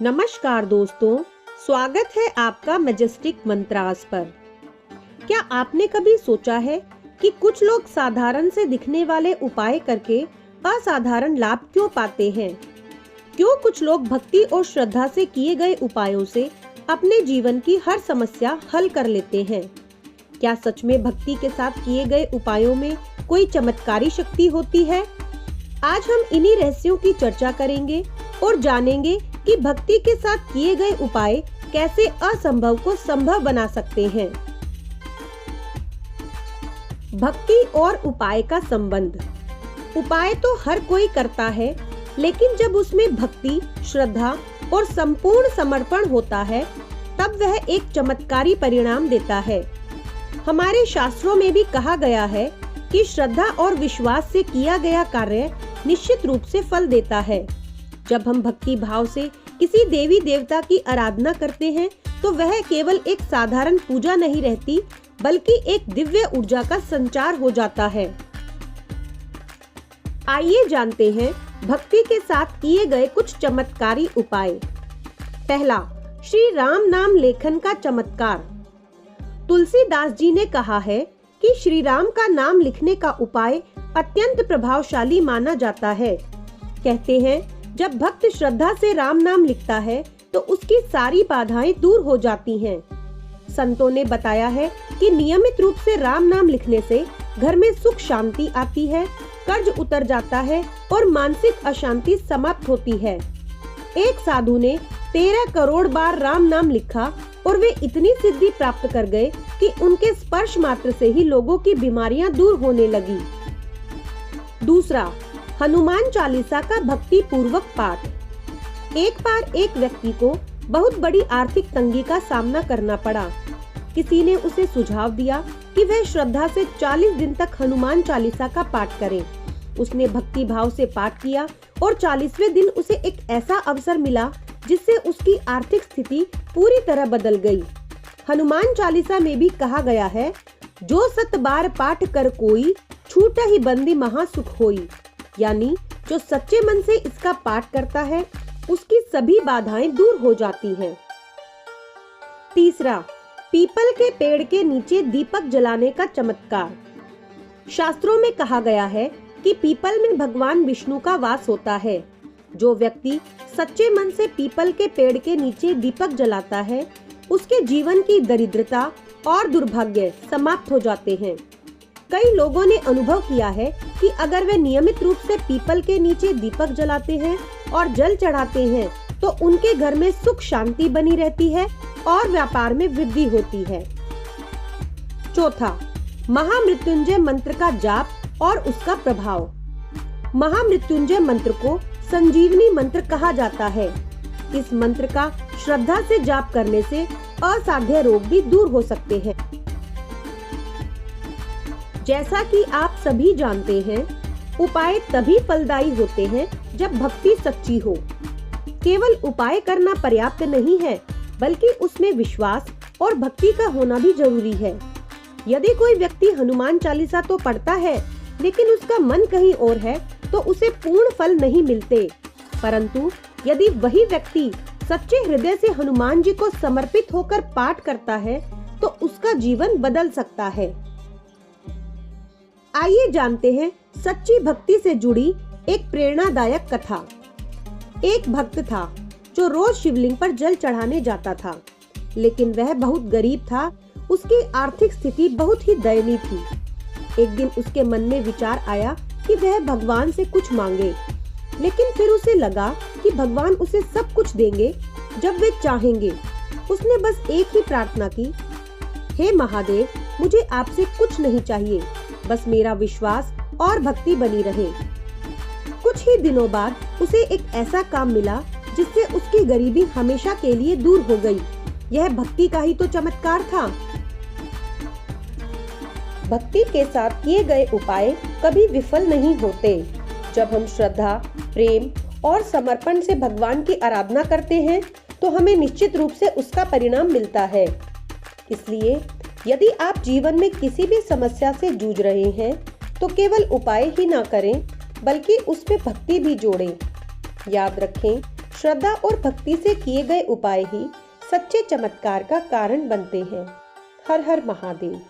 नमस्कार दोस्तों, स्वागत है आपका मैजेस्टिक मंत्रास पर। क्या आपने कभी सोचा है कि कुछ लोग साधारण से दिखने वाले उपाय करके असाधारण लाभ क्यों पाते हैं? क्यों कुछ लोग भक्ति और श्रद्धा से किए गए उपायों से अपने जीवन की हर समस्या हल कर लेते हैं? क्या सच में भक्ति के साथ किए गए उपायों में कोई चमत्कारी शक्ति होती है? आज हम इन्हीं रहस्यों की चर्चा करेंगे और जानेंगे कि भक्ति के साथ किए गए उपाय कैसे असंभव को संभव बना सकते हैं। भक्ति और उपाय का संबंध। उपाय तो हर कोई करता है, लेकिन जब उसमें भक्ति, श्रद्धा और संपूर्ण समर्पण होता है, तब वह एक चमत्कारी परिणाम देता है। हमारे शास्त्रों में भी कहा गया है कि श्रद्धा और विश्वास से किया गया कार्य निश्चित रूप से फल देता है। जब हम भक्ति भाव से किसी देवी देवता की आराधना करते हैं, तो वह केवल एक साधारण पूजा नहीं रहती, बल्कि एक दिव्य ऊर्जा का संचार हो जाता है। आइए जानते हैं भक्ति के साथ किए गए कुछ चमत्कारी उपाय। पहला, श्री राम नाम लेखन का चमत्कार। तुलसीदास जी ने कहा है कि श्री राम का नाम लिखने का उपाय अत्यंत प्रभावशाली माना जाता है। कहते हैं, जब भक्त श्रद्धा से राम नाम लिखता है तो उसकी सारी बाधाएं दूर हो जाती हैं। संतों ने बताया है कि नियमित रूप से राम नाम लिखने से घर में सुख शांति आती है, कर्ज उतर जाता है और मानसिक अशांति समाप्त होती है। एक साधु ने 13 करोड़ बार राम नाम लिखा और वे इतनी सिद्धि प्राप्त कर गए कि उनके स्पर्श मात्र से ही लोगों की बीमारियां दूर होने लगी। दूसरा, हनुमान चालीसा का भक्ति पूर्वक पाठ। एक बार एक व्यक्ति को बहुत बड़ी आर्थिक तंगी का सामना करना पड़ा। किसी ने उसे सुझाव दिया कि वह श्रद्धा से 40 दिन तक हनुमान चालीसा का पाठ करे। उसने भक्ति भाव से पाठ किया और 40वें दिन उसे एक ऐसा अवसर मिला जिससे उसकी आर्थिक स्थिति पूरी तरह बदल गई। हनुमान चालीसा में भी कहा गया है, जो 7 बार पाठ कर कोई, छूट ही बंदी महा सुख होई। यानी जो सच्चे मन से इसका पाठ करता है, उसकी सभी बाधाएं दूर हो जाती हैं। तीसरा, पीपल के पेड़ के नीचे दीपक जलाने का चमत्कार। शास्त्रों में कहा गया है कि पीपल में भगवान विष्णु का वास होता है। जो व्यक्ति सच्चे मन से पीपल के पेड़ के नीचे दीपक जलाता है, उसके जीवन की दरिद्रता और दुर्भाग्य समाप्त हो जाते हैं। कई लोगों ने अनुभव किया है कि अगर वे नियमित रूप से पीपल के नीचे दीपक जलाते हैं और जल चढ़ाते हैं, तो उनके घर में सुख शांति बनी रहती है और व्यापार में वृद्धि होती है। चौथा, महामृत्युंजय मंत्र का जाप और उसका प्रभाव। महामृत्युंजय मंत्र को संजीवनी मंत्र कहा जाता है। इस मंत्र का श्रद्धा से जाप करने से असाध्य रोग भी दूर हो सकते हैं। जैसा कि आप सभी जानते हैं, उपाय तभी फलदायी होते हैं जब भक्ति सच्ची हो। केवल उपाय करना पर्याप्त नहीं है, बल्कि उसमें विश्वास और भक्ति का होना भी जरूरी है। यदि कोई व्यक्ति हनुमान चालीसा तो पढ़ता है, लेकिन उसका मन कहीं और है, तो उसे पूर्ण फल नहीं मिलते। परंतु यदि वही व्यक्ति सच्चे हृदय से हनुमान जी को समर्पित होकर पाठ करता है, तो उसका जीवन बदल सकता है। आइए जानते हैं सच्ची भक्ति से जुड़ी एक प्रेरणादायक कथा। एक भक्त था जो रोज शिवलिंग पर जल चढ़ाने जाता था, लेकिन वह बहुत गरीब था। उसकी आर्थिक स्थिति बहुत ही दयनीय थी। एक दिन उसके मन में विचार आया कि वह भगवान से कुछ मांगे, लेकिन फिर उसे लगा कि भगवान उसे सब कुछ देंगे जब वे चाहेंगे। उसने बस एक ही प्रार्थना की, हे महादेव, मुझे आपसे कुछ नहीं चाहिए, बस मेरा विश्वास और भक्ति बनी रहे। कुछ ही दिनों बाद उसे एक ऐसा काम मिला जिससे उसकी गरीबी हमेशा के लिए दूर हो गई। यह भक्ति का ही तो चमत्कार था। भक्ति के साथ किए गए उपाय कभी विफल नहीं होते। जब हम श्रद्धा, प्रेम और समर्पण से भगवान की आराधना करते हैं, तो हमें निश्चित रूप से उसका परिणाम मिलता है। इसलिए यदि आप जीवन में किसी भी समस्या से जूझ रहे हैं, तो केवल उपाय ही ना करें, बल्कि उसमें भक्ति भी जोड़ें। याद रखें, श्रद्धा और भक्ति से किए गए उपाय ही सच्चे चमत्कार का कारण बनते हैं। हर हर महादेव।